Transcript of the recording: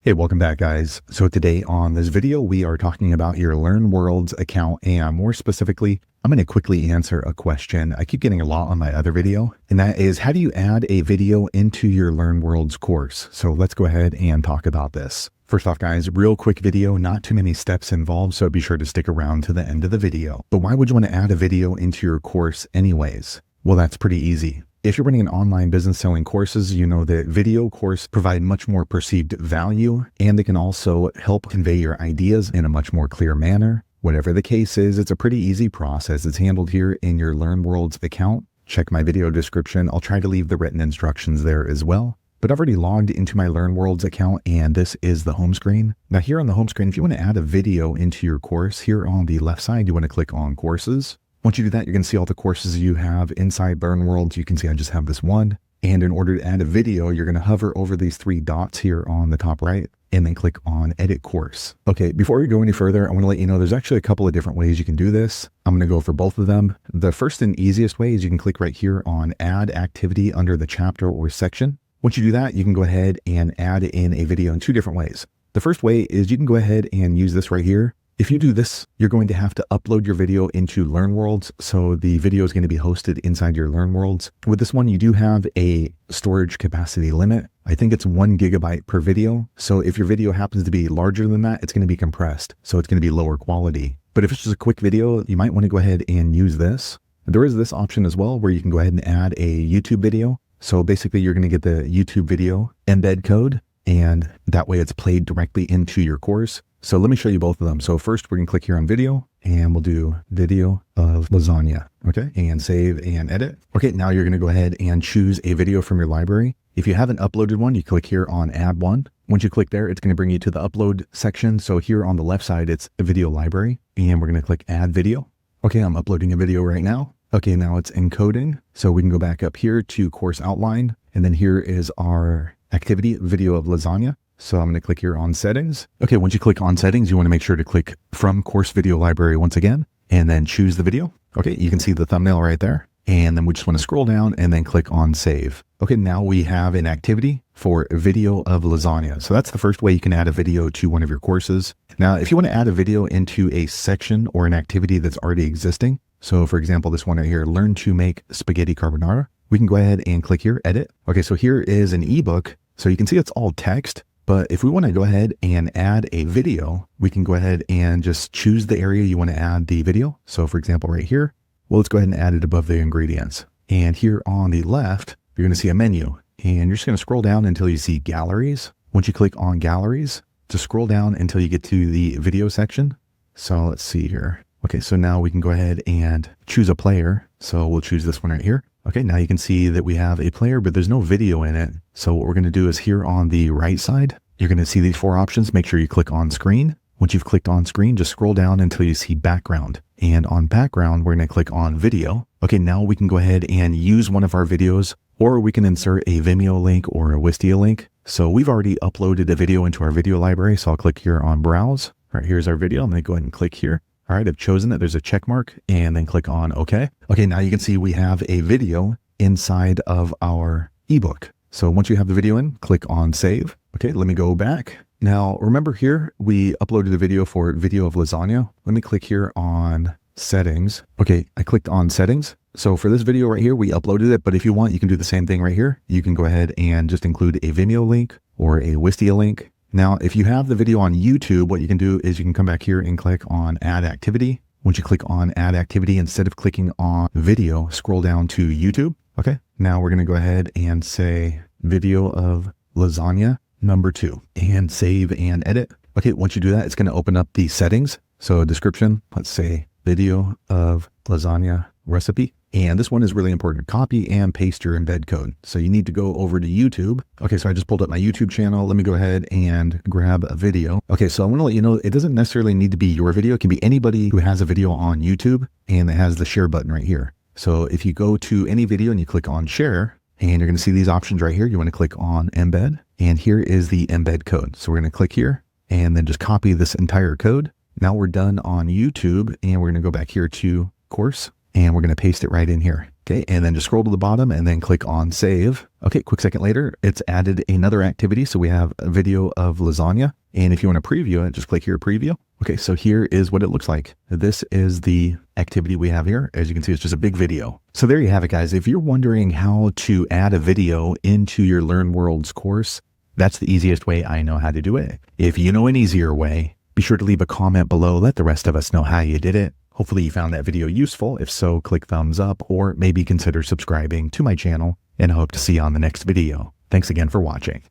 Hey, welcome back guys. So today on this video, we are talking about your LearnWorlds account, and more specifically, I'm going to quickly answer a question I keep getting a lot on my other video, and that is, how do you add a video into your LearnWorlds course? So let's go ahead and talk about this. First off guys, real quick video, not too many steps involved, so be sure to stick around to the end of the video. But why would you want to add a video into your course anyways? Well, that's pretty easy. If you're running an online business selling courses, you know that video courses provide much more perceived value, and they can also help convey your ideas in a much more clear manner. Whatever the case is, it's a pretty easy process. It's handled here in your LearnWorlds account. Check my video description. I'll try to leave the written instructions there as well. But I've already logged into my LearnWorlds account, and this is the home screen. Now here on the home screen, if you want to add a video into your course, here on the left side, you want to click on courses. Once you do that, you're going to see all the courses you have inside LearnWorlds. You can see I just have this one. And in order to add a video, you're going to hover over these three dots here on the top right, and then click on Edit Course. Okay, before we go any further, I want to let you know there's actually a couple of different ways you can do this. I'm going to go for both of them. The first and easiest way is you can click right here on Add Activity under the chapter or section. Once you do that, you can go ahead and add in a video in two different ways. The first way is you can go ahead and use this right here. If you do this, you're going to have to upload your video into LearnWorlds, so the video is going to be hosted inside your LearnWorlds. With this one, you do have a storage capacity limit. I think it's 1 gigabyte per video. So if your video happens to be larger than that, it's going to be compressed, so it's going to be lower quality. But if it's just a quick video, you might want to go ahead and use this. There is this option as well where you can go ahead and add a YouTube video. So basically, you're going to get the YouTube video embed code, and that way it's played directly into your course. So let me show you both of them. So first we're going to click here on video, and we'll do video of lasagna. Okay. And save and edit. Okay. Now you're going to go ahead and choose a video from your library. If you haven't uploaded one, you click here on add one. Once you click there, it's going to bring you to the upload section. So here on the left side, it's a video library, and we're going to click add video. Okay. I'm uploading a video right now. Okay. Now it's encoding. So we can go back up here to course outline. And then here is our activity video of lasagna. So I'm going to click here on settings. Okay, once you click on settings, you want to make sure to click from course video library once again, and then choose the video. Okay, you can see the thumbnail right there. And then we just want to scroll down and then click on save. Okay, now we have an activity for video of lasagna. So that's the first way you can add a video to one of your courses. Now, if you want to add a video into a section or an activity that's already existing, so for example, this one right here, learn to make spaghetti carbonara, we can go ahead and click here, edit. Okay, so here is an ebook. So you can see it's all text. But if we want to go ahead and add a video, we can go ahead and just choose the area you want to add the video. So for example, right here, well, let's go ahead and add it above the ingredients. And here on the left, you're going to see a menu, and you're just going to scroll down until you see galleries. Once you click on galleries, just scroll down until you get to the video section. So let's see here. Okay, so now we can go ahead and choose a player. So we'll choose this one right here. Okay, now you can see that we have a player, but there's no video in it. So what we're going to do is here on the right side, you're going to see these four options. Make sure you click on screen. Once you've clicked on screen, just scroll down until you see background. And on background, we're going to click on video. Okay, now we can go ahead and use one of our videos, or we can insert a Vimeo link or a Wistia link. So we've already uploaded a video into our video library. So I'll click here on browse. All right, here's our video. I'm going to go ahead and click here. All right, I've chosen it. There's a check mark, and then click on OK. Okay, now you can see we have a video inside of our ebook. So once you have the video in, click on save. Okay, let me go back. Now, remember here, we uploaded a video for video of lasagna. Let me click here on settings. Okay, I clicked on settings. So for this video right here, we uploaded it, but if you want, you can do the same thing right here. You can go ahead and just include a Vimeo link or a Wistia link. Now, if you have the video on YouTube, what you can do is you can come back here and click on Add Activity. Once you click on Add Activity, instead of clicking on video, scroll down to YouTube. Okay, now we're going to go ahead and say video of lasagna number 2 and save and edit. Okay, once you do that, it's going to open up the settings. So description, let's say video of lasagna recipe. And this one is really important. Copy and paste your embed code. So you need to go over to YouTube. Okay, so I just pulled up my YouTube channel. Let me go ahead and grab a video. Okay, so I want to let you know, it doesn't necessarily need to be your video. It can be anybody who has a video on YouTube, and it has the share button right here. So if you go to any video and you click on share, and you're going to see these options right here, you want to click on embed, and here is the embed code. So we're going to click here and then just copy this entire code. Now we're done on YouTube, and we're going to go back here to course, and we're going to paste it right in here. Okay, and then just scroll to the bottom and then click on save. Okay, quick second later, it's added another activity. So we have a video of lasagna. And if you want to preview it, just click here, preview. Okay, so here is what it looks like. This is the activity we have here. As you can see, it's just a big video. So there you have it, guys. If you're wondering how to add a video into your LearnWorlds course, that's the easiest way I know how to do it. If you know an easier way, be sure to leave a comment below. Let the rest of us know how you did it. Hopefully you found that video useful. If so, click thumbs up or maybe consider subscribing to my channel, and I hope to see you on the next video. Thanks again for watching.